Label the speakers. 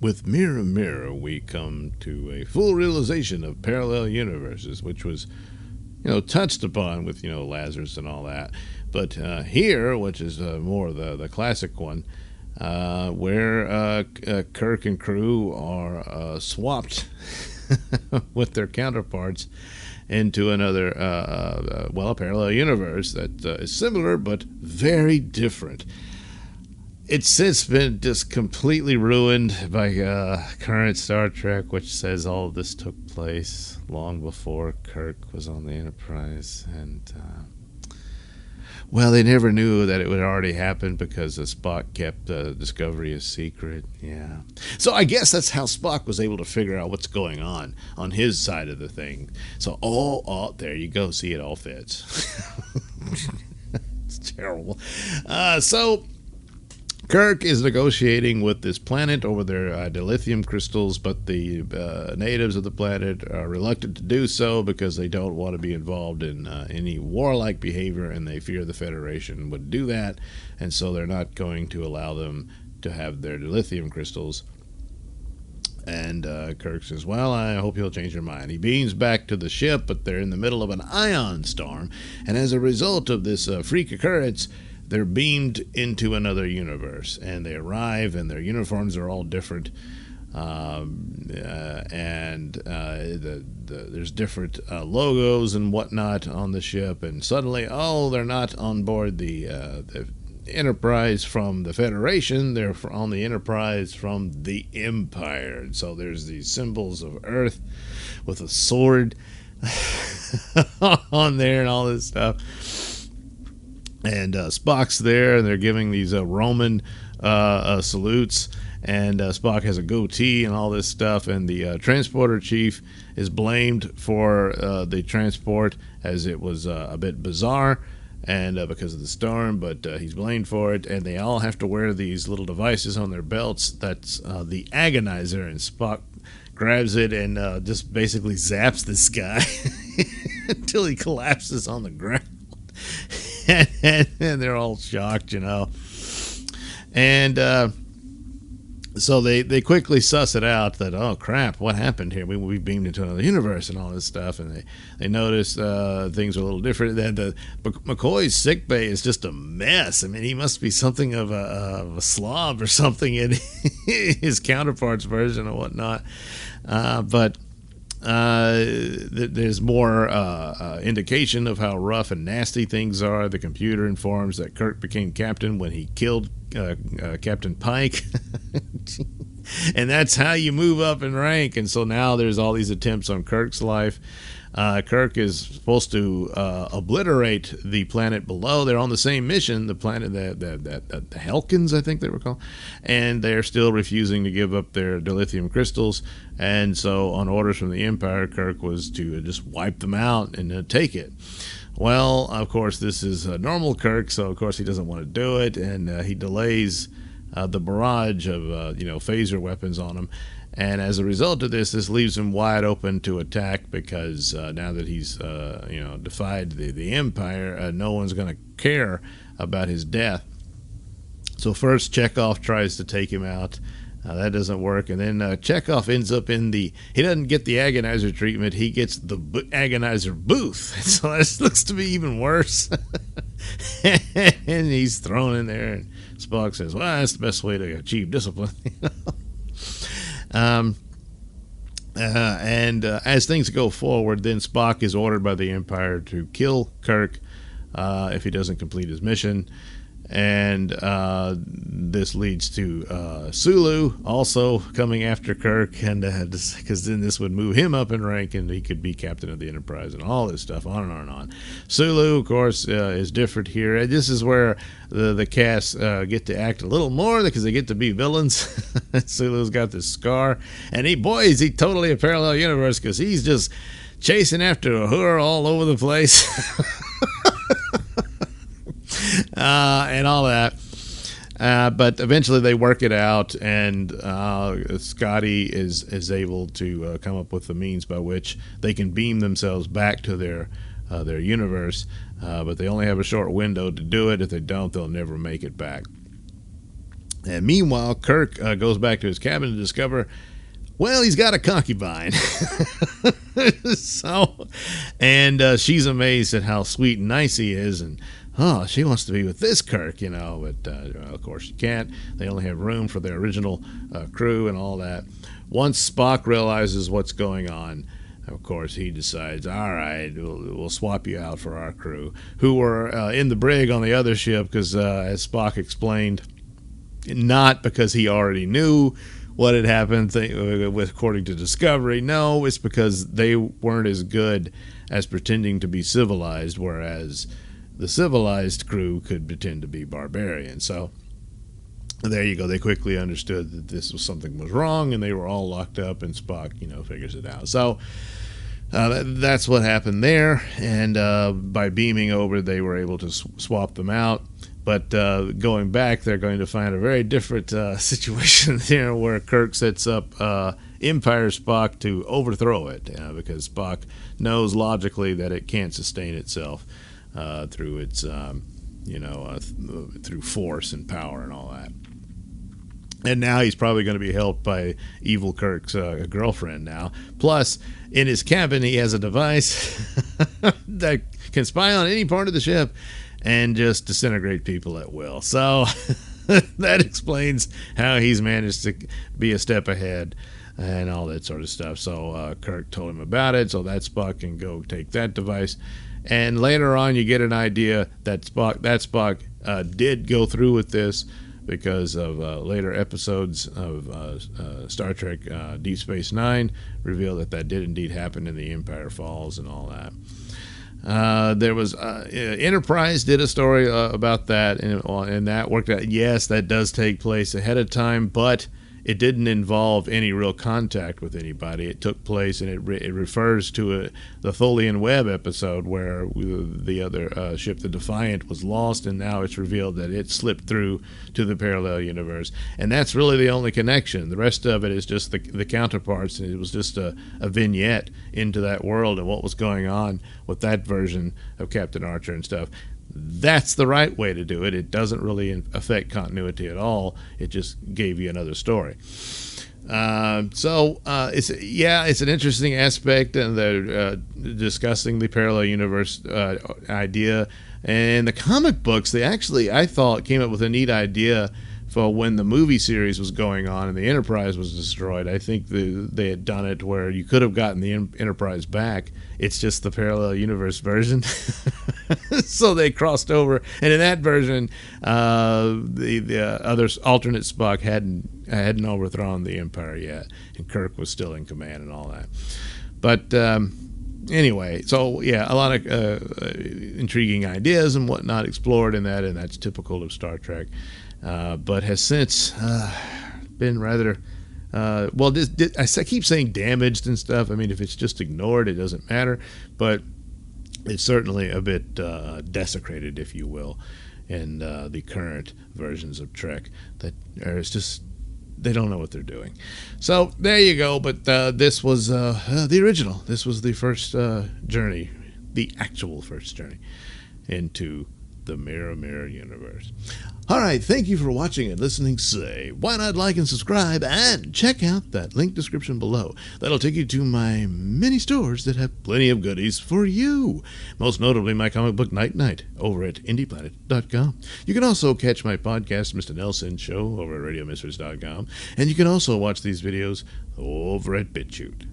Speaker 1: With Mirror Mirror, we come to a full realization of parallel universes, which was, touched upon with, Lazarus and all that. But here, which is more the classic one, where Kirk and crew are swapped with their counterparts into another, a parallel universe that is similar but very different. It's since been just completely ruined by current Star Trek, which says all of this took place long before Kirk was on the Enterprise. And, they never knew that it would already happen because Spock kept Discovery a secret. Yeah. So I guess that's how Spock was able to figure out what's going on his side of the thing. So, there you go. See, it all fits. It's terrible. Kirk is negotiating with this planet over their dilithium crystals, but the natives of the planet are reluctant to do so because they don't want to be involved in any warlike behavior, and they fear the Federation would do that, and so they're not going to allow them to have their dilithium crystals. And Kirk says, well, I hope you'll change your mind. He beams back to the ship, but they're in the middle of an ion storm, and as a result of this freak occurrence, they're beamed into another universe, and they arrive, and their uniforms are all different, there's different logos and whatnot on the ship, and suddenly, they're not on board the Enterprise from the Federation, they're on the Enterprise from the Empire. And so there's these symbols of Earth with a sword on there and all this stuff. And Spock's there, and they're giving these Roman salutes, and Spock has a goatee and all this stuff, and the transporter chief is blamed for the transport, as it was a bit bizarre, and because of the storm, but he's blamed for it, and they all have to wear these little devices on their belts. That's the agonizer, and Spock grabs it and just basically zaps this guy until he collapses on the ground. And they're all shocked, and so they quickly suss it out that, oh crap, what happened here? We beamed into another universe and all this stuff, and they notice things are a little different. That McCoy's sickbay is just a mess. I mean, he must be something of a slob or something in his counterpart's version or whatnot, but there's more indication of how rough and nasty things are. The computer informs that Kirk became captain when he killed Captain Pike. And that's how you move up in rank. And so now there's all these attempts on Kirk's life. Kirk is supposed to obliterate the planet below. They're on the same mission, the planet, the Helkins, I think they were called, and they're still refusing to give up their dilithium crystals. And so, on orders from the Empire, Kirk was to just wipe them out and take it. Well, of course, this is normal Kirk, so of course he doesn't want to do it, and he delays the barrage of phaser weapons on him. And as a result of this leaves him wide open to attack, because now that he's defied the Empire, no one's going to care about his death. So first Chekhov tries to take him out. That doesn't work, and then Chekhov ends up he doesn't get the agonizer treatment, he gets the agonizer booth. So this looks to be even worse. And he's thrown in there, and Spock says, well, that's the best way to achieve discipline. As things go forward, then Spock is ordered by the Empire to kill Kirk if he doesn't complete his mission. And this leads to Sulu also coming after Kirk, and because then this would move him up in rank, and he could be captain of the Enterprise and all this stuff, on and on and on. Sulu, of course, is different here. And this is where the cast get to act a little more, because they get to be villains. Sulu's got this scar, and is he totally a parallel universe, because he's just chasing after Uhura all over the place. And all that, but eventually they work it out, and Scotty is able to come up with the means by which they can beam themselves back to their universe, but they only have a short window to do it. If they don't, they'll never make it back. And meanwhile, Kirk goes back to his cabin to discover, well, he's got a concubine. And she's amazed at how sweet and nice he is, and she wants to be with this Kirk, but of course she can't. They only have room for their original crew and all that. Once Spock realizes what's going on, of course, he decides, all right, we'll swap you out for our crew, who were in the brig on the other ship, because as Spock explained, not because he already knew what had happened according to Discovery. No, it's because they weren't as good as pretending to be civilized, whereas the civilized crew could pretend to be barbarians. So there you go. They quickly understood that something was wrong, and they were all locked up, and Spock, figures it out. So that's what happened there, and by beaming over, they were able to swap them out. But going back, they're going to find a very different situation there, where Kirk sets up Empire Spock to overthrow it, because Spock knows logically that it can't sustain itself through its, through force and power and all that. And now he's probably going to be helped by evil Kirk's girlfriend now. Plus, in his cabin, he has a device that can spy on any part of the ship and just disintegrate people at will. So that explains how he's managed to be a step ahead and all that sort of stuff. So Kirk told him about it, so that Spock can go take that device. And later on, you get an idea that Spock did go through with this, because of later episodes of Star Trek Deep Space Nine reveal that did indeed happen in the Empire Falls and all that. There was Enterprise did a story about that, and that worked out. Yes, that does take place ahead of time, but it didn't involve any real contact with anybody. It took place, and it refers to the Tholian Web episode where the other ship, the Defiant, was lost, and now it's revealed that it slipped through to the parallel universe. And that's really the only connection. The rest of it is just the counterparts, and it was just a vignette into that world and what was going on with that version of Captain Archer and stuff. That's the right way to do it. It doesn't really affect continuity at all. It just gave you another story. It's an interesting aspect, and they're discussing the parallel universe idea. And the comic books, I thought, came up with a neat idea for when the movie series was going on and the Enterprise was destroyed. I think they had done it where you could have gotten the Enterprise back. It's just the parallel universe version. So they crossed over, and in that version, the other alternate Spock hadn't overthrown the Empire yet, and Kirk was still in command and all that. But anyway, so yeah, a lot of intriguing ideas and whatnot explored in that, and that's typical of Star Trek. But has since been rather, I keep saying damaged and stuff. I mean, if it's just ignored, it doesn't matter. But it's certainly a bit desecrated, if you will, in the current versions of Trek. They don't know what they're doing. So there you go. But this was the original. This was the first journey, the actual first journey into the Mirror universe. All right, thank you for watching and listening. Say, why not like and subscribe, and check out that link description below. That'll take you to my many stores that have plenty of goodies for you. Most notably, my comic book Night over at indieplanet.com. You can also catch my podcast, Mr Nailsin Show, over at radiomysteries.com. And you can also watch these videos over at BitChute.